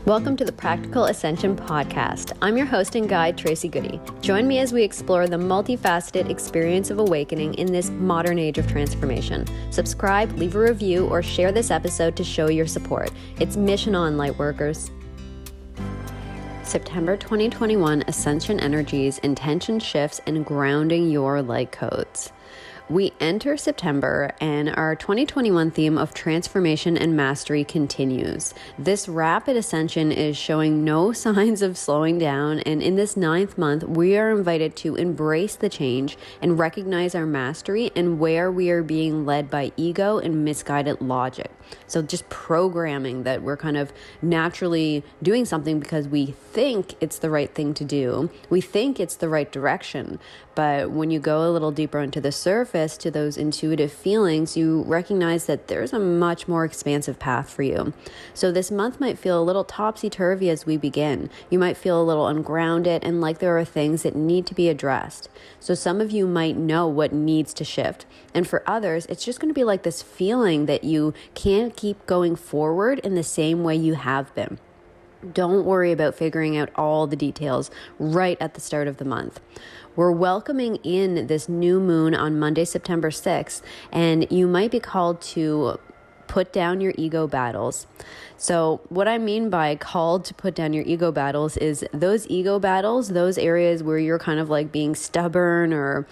Welcome to the Practical Ascension podcast. I'm your host and guide, Tracy Goody. Join me as we explore the multifaceted experience of awakening in this modern age of transformation. Subscribe, leave a review, or share this episode to show your support. It's mission on, lightworkers. September 2021 Ascension Energies, Intention Shifts, and Grounding Your Light Codes. We enter September and our 2021 theme of transformation and mastery continues. This rapid ascension is showing no signs of slowing down, and in this 9th month, we are invited to embrace the change and recognize our mastery and where we are being led by ego and misguided logic. So just programming that we're kind of naturally doing something because we think it's the right thing to do. We think it's the right direction. But when you go a little deeper into the surface to those intuitive feelings, you recognize that there's a much more expansive path for you. So this month might feel a little topsy-turvy as we begin. You might feel a little ungrounded and like there are things that need to be addressed. So some of you might know what needs to shift. And for others, it's just going to be like this feeling that you can't keep going forward in the same way you have been. Don't worry about figuring out all the details right at the start of the month. We're welcoming in this new moon on Monday, September 6th, and you might be called to put down your ego battles. So what I mean by called to put down your ego battles is those ego battles, those areas where you're kind of like being stubborn or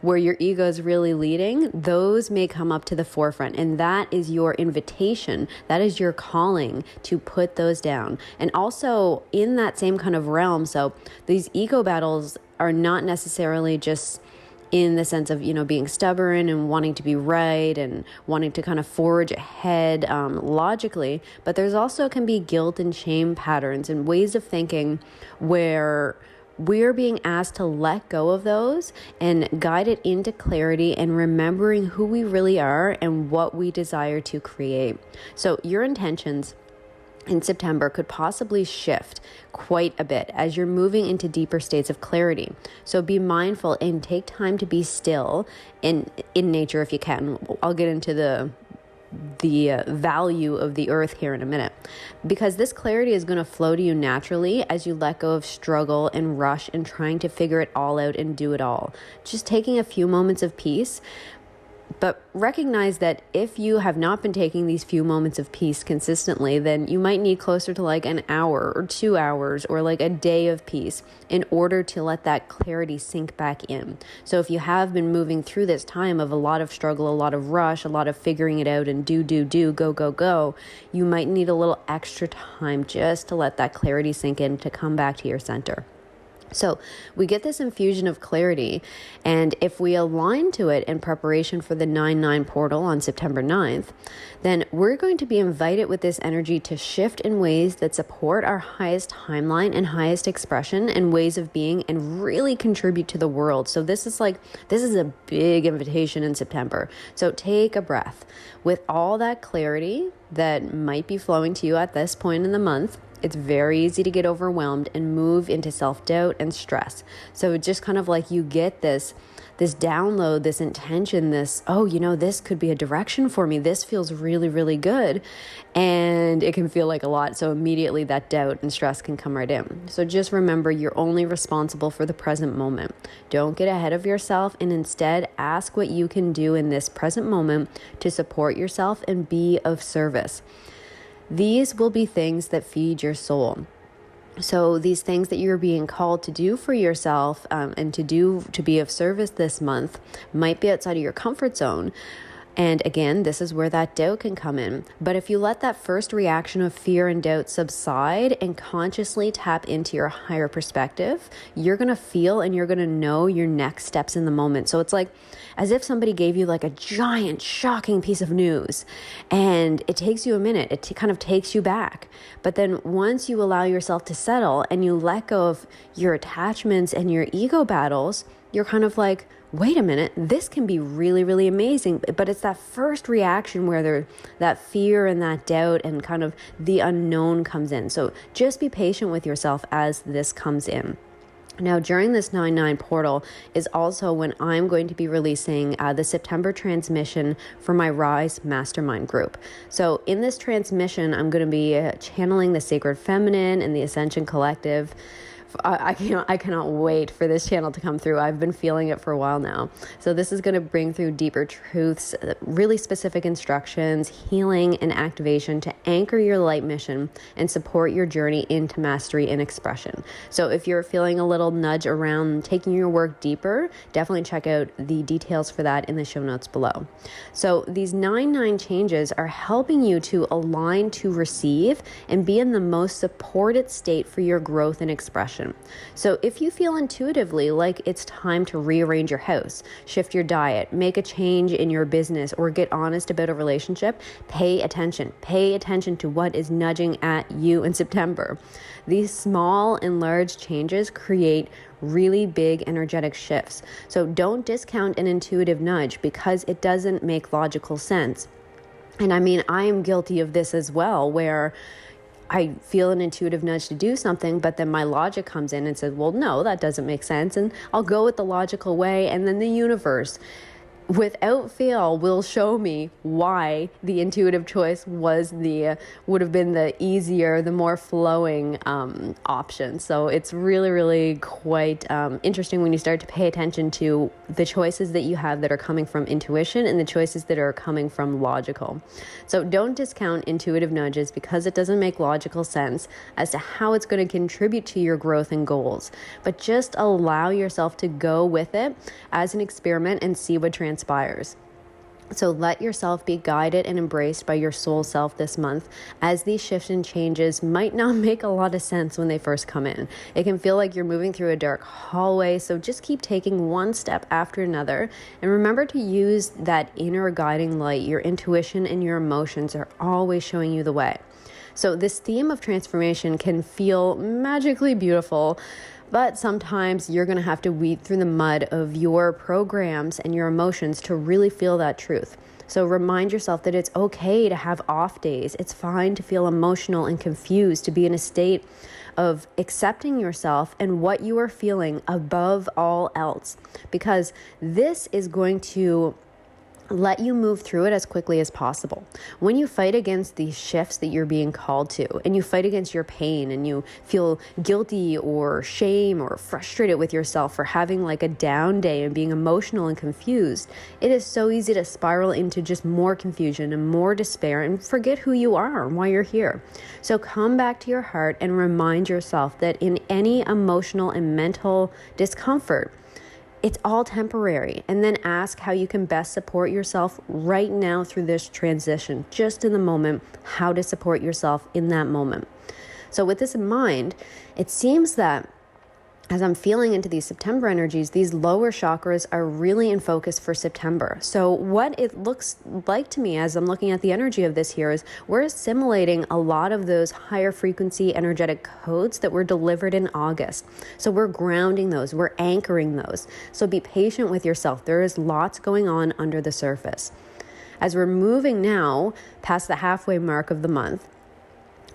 where your ego is really leading, those may come up to the forefront. And that is your invitation. That is your calling to put those down. And also in that same kind of realm, so these ego battles are not necessarily just in the sense of, being stubborn and wanting to be right and wanting to kind of forge ahead logically. But there's also can be guilt and shame patterns and ways of thinking where we're being asked to let go of those and guide it into clarity and remembering who we really are and what we desire to create. So your intentions in September could possibly shift quite a bit as you're moving into deeper states of clarity. So be mindful and take time to be still in nature if you can. I'll get into the value of the earth here in a minute, because this clarity is going to flow to you naturally as you let go of struggle and rush and trying to figure it all out and do it all. Just taking a few moments of peace. But recognize that if you have not been taking these few moments of peace consistently, then you might need closer to like an hour or 2 hours or like a day of peace in order to let that clarity sink back in. So if you have been moving through this time of a lot of struggle, a lot of rush, a lot of figuring it out and do, go, you might need a little extra time just to let that clarity sink in to come back to your center. So we get this infusion of clarity, and if we align to it in preparation for the 9/9 portal on September 9th, then we're going to be invited with this energy to shift in ways that support our highest timeline and highest expression and ways of being and really contribute to the world. So this is a big invitation in September. So take a breath. With all that clarity that might be flowing to you at this point in the month, it's very easy to get overwhelmed and move into self-doubt and stress. So just kind of like you get this download, this intention, this could be a direction for me. This feels really, really good. And it can feel like a lot. So immediately that doubt and stress can come right in. So just remember, you're only responsible for the present moment. Don't get ahead of yourself and instead ask what you can do in this present moment to support yourself and be of service. These will be things that feed your soul. So these things that you're being called to do for yourself and to be of service this month might be outside of your comfort zone. And again, this is where that doubt can come in. But if you let that first reaction of fear and doubt subside and consciously tap into your higher perspective, you're going to feel and you're going to know your next steps in the moment. So it's like as if somebody gave you like a giant, shocking piece of news and it takes you a minute. It kind of takes you back. But then once you allow yourself to settle and you let go of your attachments and your ego battles, you're kind of like, wait a minute, this can be really, really amazing. But it's that first reaction where that fear and that doubt and kind of the unknown comes in. So just be patient with yourself as this comes in. Now, during this 9/9 portal is also when I'm going to be releasing the September transmission for my Rise Mastermind group. So in this transmission, I'm going to be channeling the Sacred Feminine and the Ascension Collective. I cannot wait for this channel to come through. I've been feeling it for a while now. So this is going to bring through deeper truths, really specific instructions, healing and activation to anchor your light mission and support your journey into mastery and expression. So if you're feeling a little nudge around taking your work deeper, definitely check out the details for that in the show notes below. So these 9/9 changes are helping you to align to receive and be in the most supported state for your growth and expression. So if you feel intuitively like it's time to rearrange your house, shift your diet, make a change in your business, or get honest about a relationship, pay attention. Pay attention to what is nudging at you in September. These small and large changes create really big energetic shifts. So don't discount an intuitive nudge because it doesn't make logical sense. And I mean, I am guilty of this as well, where I feel an intuitive nudge to do something, but then my logic comes in and says, well, no, that doesn't make sense. And I'll go with the logical way. And then the universe, without fail, will show me why the intuitive choice would have been the easier, the more flowing option. So it's really, really quite interesting when you start to pay attention to the choices that you have that are coming from intuition and the choices that are coming from logical. So don't discount intuitive nudges because it doesn't make logical sense as to how it's going to contribute to your growth and goals. But just allow yourself to go with it as an experiment and see what transpires. So let yourself be guided and embraced by your soul self this month, as these shifts and changes might not make a lot of sense when they first come in. It can feel like you're moving through a dark hallway, so just keep taking one step after another. And remember to use that inner guiding light. Your intuition and your emotions are always showing you the way. So this theme of transformation can feel magically beautiful, but sometimes you're going to have to weed through the mud of your programs and your emotions to really feel that truth. So remind yourself that it's okay to have off days. It's fine to feel emotional and confused, to be in a state of accepting yourself and what you are feeling above all else, because this is going to let you move through it as quickly as possible. When you fight against these shifts that you're being called to, and you fight against your pain, and you feel guilty or shame or frustrated with yourself for having like a down day and being emotional and confused, it is so easy to spiral into just more confusion and more despair and forget who you are and why you're here. So come back to your heart and remind yourself that in any emotional and mental discomfort, it's all temporary, and then ask how you can best support yourself right now through this transition, just in the moment, how to support yourself in that moment. So with this in mind, it seems that as I'm feeling into these September energies, these lower chakras are really in focus for September. So what it looks like to me as I'm looking at the energy of this here is we're assimilating a lot of those higher frequency energetic codes that were delivered in August. So we're grounding those, we're anchoring those. So be patient with yourself. There is lots going on under the surface. As we're moving now past the halfway mark of the month,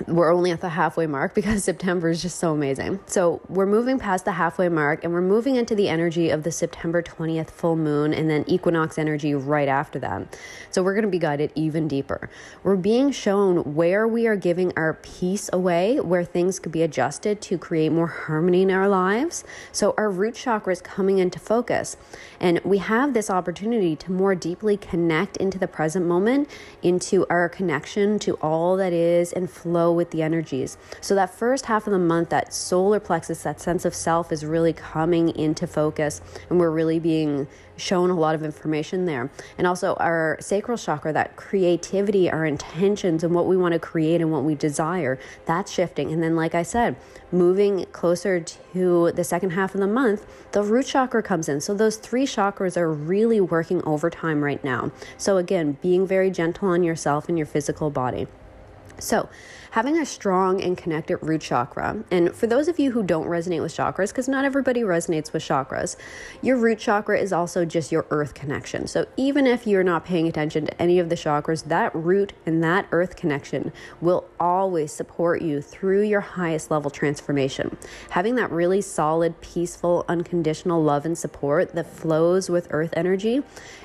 we're only at the halfway mark because September is just so amazing. So we're moving past the halfway mark and we're moving into the energy of the September 20th full moon and then equinox energy right after that. So we're going to be guided even deeper. We're being shown where we are giving our peace away, where things could be adjusted to create more harmony in our lives. So our root chakra is coming into focus, and we have this opportunity to more deeply connect into the present moment, into our connection to all that is, and flow with the energies. So that first half of the month, that solar plexus, that sense of self is really coming into focus, and we're really being shown a lot of information there. And also our sacral chakra, that creativity, our intentions and what we want to create and what we desire, that's shifting. And then, like I said, moving closer to the second half of the month, the root chakra comes in. So those three chakras are really working overtime right now. So again, being very gentle on yourself and your physical body. So Having a strong and connected root chakra, and for those of you who don't resonate with chakras, because not everybody resonates with chakras, your root chakra is also just your earth connection. So even if you're not paying attention to any of the chakras, that root and that earth connection will always support you through your highest level transformation. Having that really solid, peaceful, unconditional love and support that flows with earth energy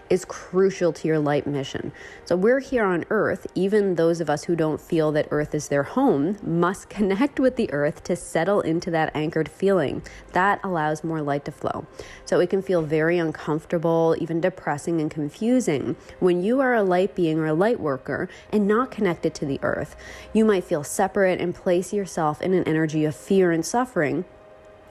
is crucial to your light mission. So we're here on earth, even those of us who don't feel that earth is their home, must connect with the earth to settle into that anchored feeling. That allows more light to flow. So it can feel very uncomfortable, even depressing and confusing when you are a light being or a light worker and not connected to the earth. You might feel separate and place yourself in an energy of fear and suffering,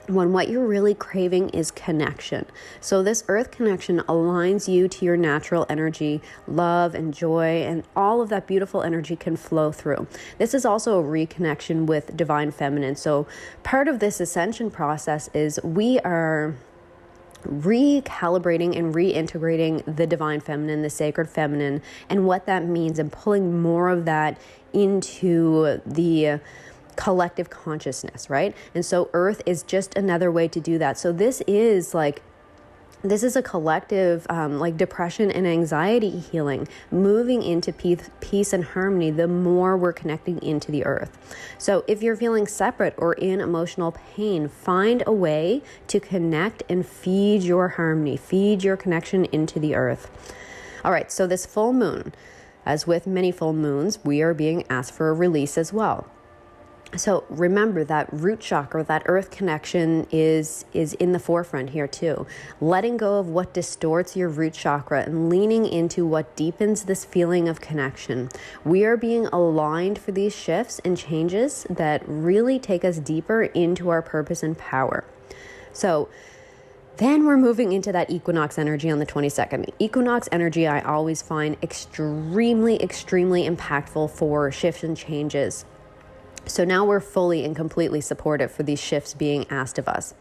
when what you're really craving is connection. So this earth connection aligns you to your natural energy, love and joy, and all of that beautiful energy can flow through. This is also a reconnection with divine feminine. So part of this ascension process is we are recalibrating and reintegrating the divine feminine, the sacred feminine, and what that means, and pulling more of that into the collective consciousness, right? And so earth is just another way to do that. So this is a collective like depression and anxiety healing, moving into peace and harmony the more we're connecting into the earth. So if you're feeling separate or in emotional pain, find a way to connect and feed your harmony, feed your connection into the earth. All right, so this full moon, as with many full moons, we are being asked for a release as well. So remember that root chakra, that earth connection is in the forefront here too. Letting go of what distorts your root chakra and leaning into what deepens this feeling of connection. We are being aligned for these shifts and changes that really take us deeper into our purpose and power. So then we're moving into that equinox energy on the 22nd. Equinox energy I always find extremely impactful for shifts and changes. So now we're fully and completely supportive for these shifts being asked of us.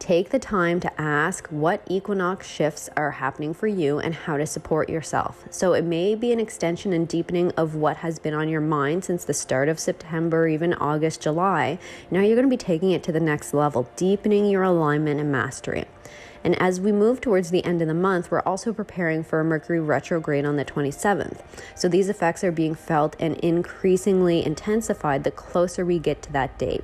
Take the time to ask what equinox shifts are happening for you and how to support yourself. So it may be an extension and deepening of what has been on your mind since the start of September, even August, July. Now you're going to be taking it to the next level, deepening your alignment and mastery. And as we move towards the end of the month, we're also preparing for a Mercury retrograde on the 27th. So these effects are being felt and increasingly intensified the closer we get to that date.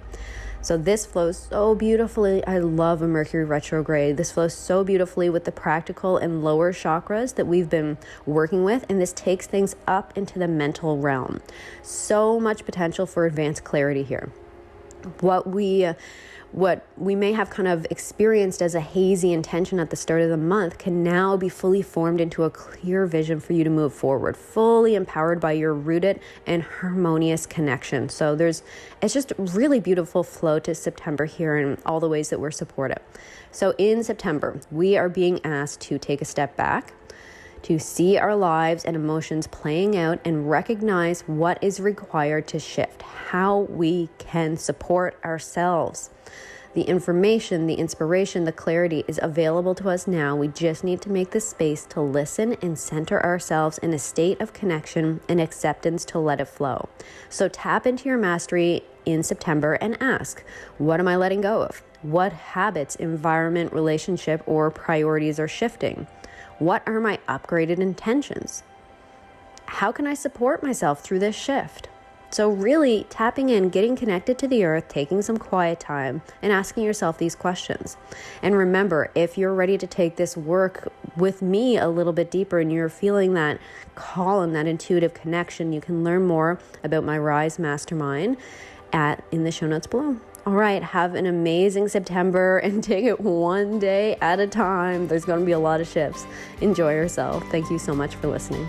So this flows so beautifully. I love a Mercury retrograde. This flows so beautifully with the practical and lower chakras that we've been working with. And this takes things up into the mental realm. So much potential for advanced clarity here. What we may have kind of experienced as a hazy intention at the start of the month can now be fully formed into a clear vision for you to move forward, fully empowered by your rooted and harmonious connection. So it's just really beautiful flow to September here in all the ways that we're supportive. So in September, we are being asked to take a step back, to see our lives and emotions playing out and recognize what is required to shift, how we can support ourselves. The information, the inspiration, the clarity is available to us now. We just need to make the space to listen and center ourselves in a state of connection and acceptance to let it flow. So tap into your mastery in September and ask, what am I letting go of? What habits, environment, relationship, or priorities are shifting? What are my upgraded intentions? How can I support myself through this shift? So really tapping in, getting connected to the earth, taking some quiet time and asking yourself these questions. And remember, if you're ready to take this work with me a little bit deeper and you're feeling that call and that intuitive connection, you can learn more about my Rise Mastermind in the show notes below. All right, have an amazing September and take it one day at a time. There's going to be a lot of shifts. Enjoy yourself. Thank you so much for listening.